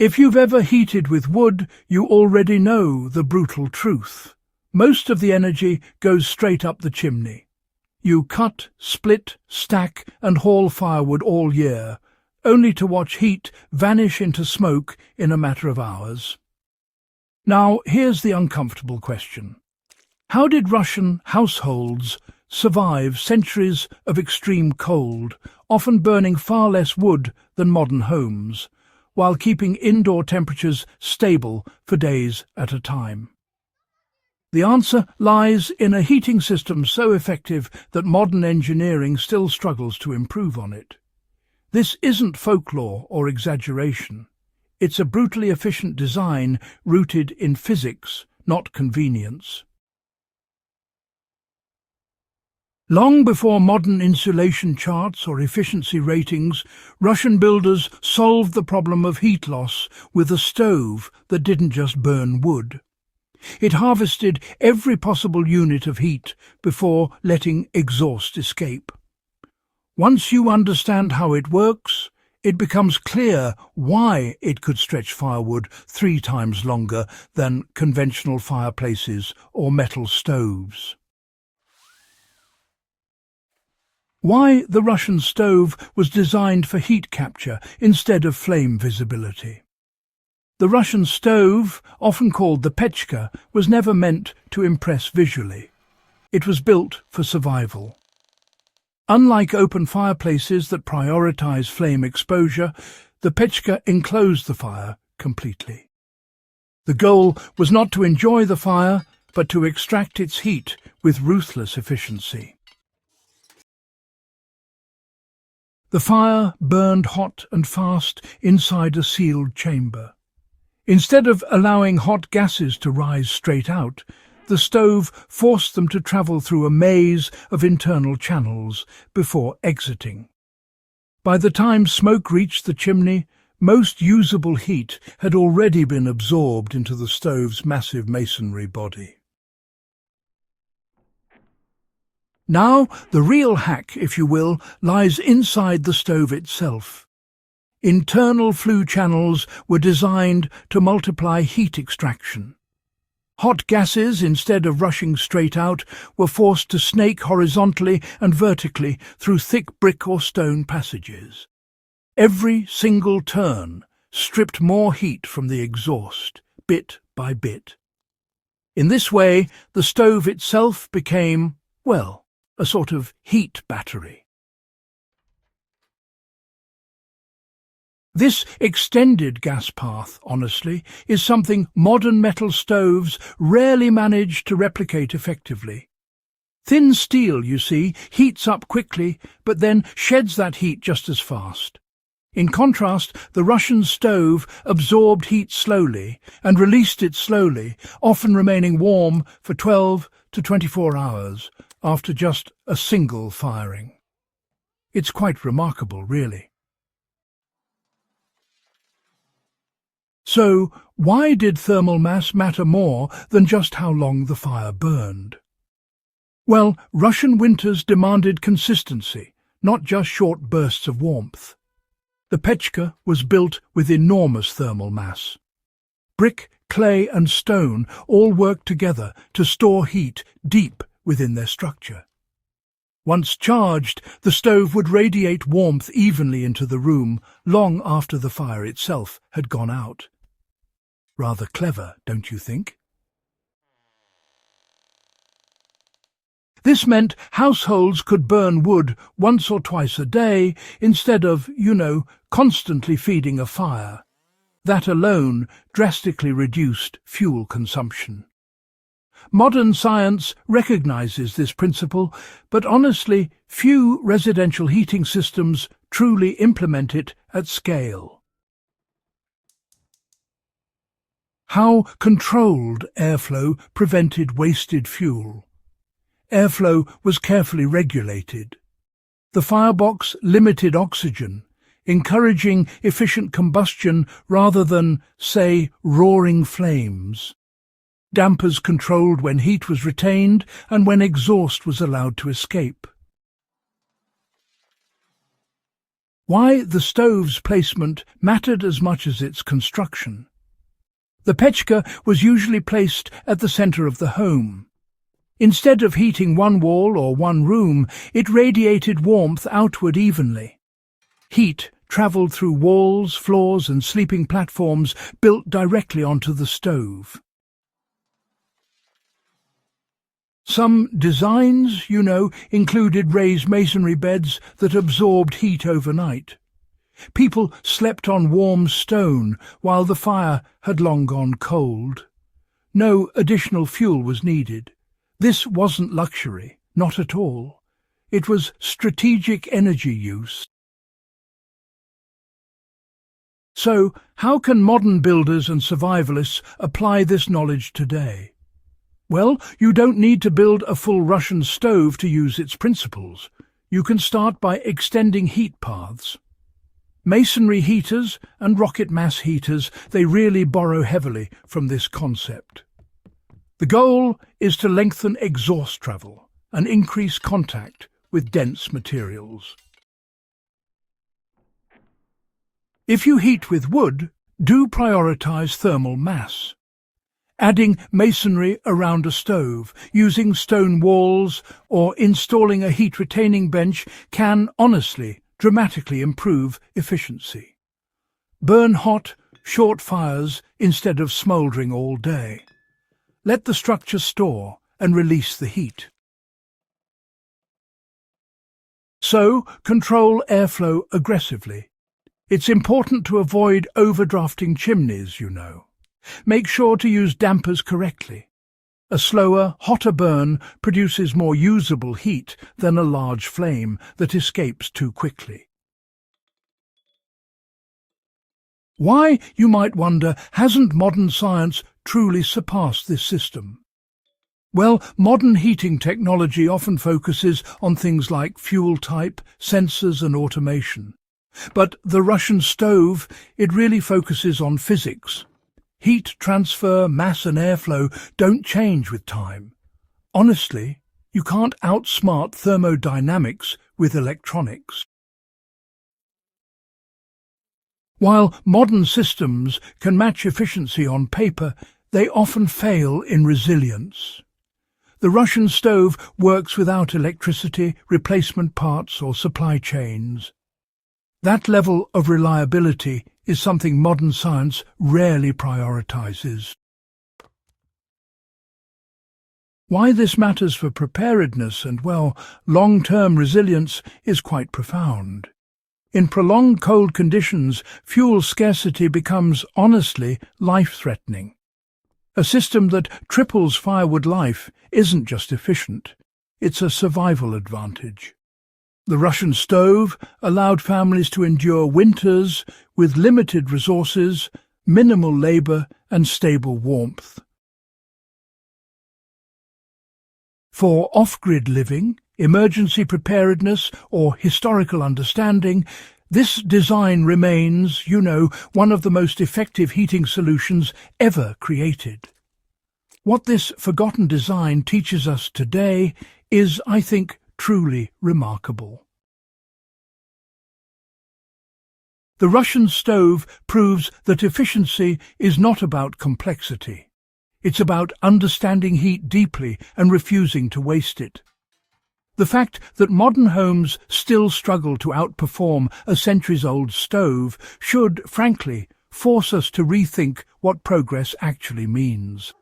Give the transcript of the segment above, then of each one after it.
If you've ever heated with wood, you already know the brutal truth. Most of the energy goes straight up the chimney. You cut, split, stack and haul firewood all year, only to watch heat vanish into smoke in a matter of hours. Now, here's the uncomfortable question. How did Russian households survive centuries of extreme cold, often burning far less wood than modern homes, while keeping indoor temperatures stable for days at a time? The answer lies in a heating system so effective that modern engineering still struggles to improve on it. This isn't folklore or exaggeration. It's a brutally efficient design rooted in physics, not convenience. Long before modern insulation charts or efficiency ratings, Russian builders solved the problem of heat loss with a stove that didn't just burn wood. It harvested every possible unit of heat before letting exhaust escape. Once you understand how it works, it becomes clear why it could stretch firewood 3 times longer than conventional fireplaces or metal stoves. Why the Russian stove was designed for heat capture instead of flame visibility. The Russian stove, often called the pechka, was never meant to impress visually. It was built for survival. Unlike open fireplaces that prioritize flame exposure, the pechka enclosed the fire completely. The goal was not to enjoy the fire, but to extract its heat with ruthless efficiency. The fire burned hot and fast inside a sealed chamber. Instead of allowing hot gases to rise straight out, the stove forced them to travel through a maze of internal channels before exiting. By the time smoke reached the chimney, most usable heat had already been absorbed into the stove's massive masonry body. Now, the real hack, if you will, lies inside the stove itself. Internal flue channels were designed to multiply heat extraction. Hot gases, instead of rushing straight out, were forced to snake horizontally and vertically through thick brick or stone passages. Every single turn stripped more heat from the exhaust, bit by bit. In this way, the stove itself became, well, a sort of heat battery. This extended gas path, honestly, is something modern metal stoves rarely manage to replicate effectively. Thin steel, you see, heats up quickly, but then sheds that heat just as fast. In contrast, the Russian stove absorbed heat slowly and released it slowly, often remaining warm for 12 to 24 hours after just a single firing. It's quite remarkable, really. So, why did thermal mass matter more than just how long the fire burned? Well, Russian winters demanded consistency, not just short bursts of warmth. The pechka was built with enormous thermal mass. Brick, clay and stone all worked together to store heat deep within their structure. Once charged, the stove would radiate warmth evenly into the room long after the fire itself had gone out. Rather clever, don't you think? This meant households could burn wood once or twice a day instead of, constantly feeding a fire. That alone drastically reduced fuel consumption. Modern science recognizes this principle, but honestly, few residential heating systems truly implement it at scale. How controlled airflow prevented wasted fuel. Airflow was carefully regulated. The firebox limited oxygen, encouraging efficient combustion rather than, say, roaring flames. Dampers controlled when heat was retained and when exhaust was allowed to escape. Why the stove's placement mattered as much as its construction. The pechka was usually placed at the center of the home. Instead of heating one wall or one room, it radiated warmth outward evenly. Heat travelled through walls, floors and sleeping platforms built directly onto the stove. Some designs, included raised masonry beds that absorbed heat overnight. People slept on warm stone while the fire had long gone cold. No additional fuel was needed. This wasn't luxury, not at all. It was strategic energy use. So, how can modern builders and survivalists apply this knowledge today? Well, you don't need to build a full Russian stove to use its principles. You can start by extending heat paths. Masonry heaters and rocket mass heaters, they really borrow heavily from this concept. The goal is to lengthen exhaust travel and increase contact with dense materials. If you heat with wood, do prioritize thermal mass. Adding masonry around a stove, using stone walls, or installing a heat-retaining bench can, honestly, dramatically improve efficiency. Burn hot, short fires instead of smouldering all day. Let the structure store and release the heat. So, control airflow aggressively. It's important to avoid overdrafting chimneys, Make sure to use dampers correctly. A slower, hotter burn produces more usable heat than a large flame that escapes too quickly. Why, you might wonder, hasn't modern science truly surpassed this system? Well, modern heating technology often focuses on things like fuel type, sensors and automation. But the Russian stove, it really focuses on physics. Heat transfer, mass and airflow don't change with time. Honestly, you can't outsmart thermodynamics with electronics. While modern systems can match efficiency on paper, they often fail in resilience. The Russian stove works without electricity, replacement parts or supply chains. That level of reliability is something modern science rarely prioritizes. Why this matters for preparedness and, long-term resilience is quite profound. In prolonged cold conditions, fuel scarcity becomes, honestly, life-threatening. A system that triples firewood life isn't just efficient, it's a survival advantage. The Russian stove allowed families to endure winters with limited resources, minimal labor and stable warmth. For off-grid living, emergency preparedness or historical understanding, this design remains, one of the most effective heating solutions ever created. What this forgotten design teaches us today is, I think, truly remarkable. The Russian stove proves that efficiency is not about complexity. It's about understanding heat deeply and refusing to waste it. The fact that modern homes still struggle to outperform a centuries-old stove should, frankly, force us to rethink what progress actually means.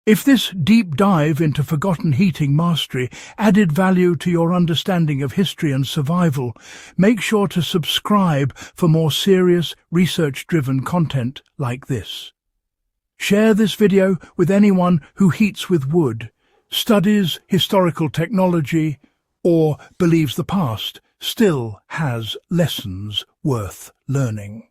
If this deep dive into forgotten heating mastery added value to your understanding of history and survival, make sure to subscribe for more serious, research-driven content like this. Share this video with anyone who heats with wood, studies historical technology, or believes the past still has lessons worth learning.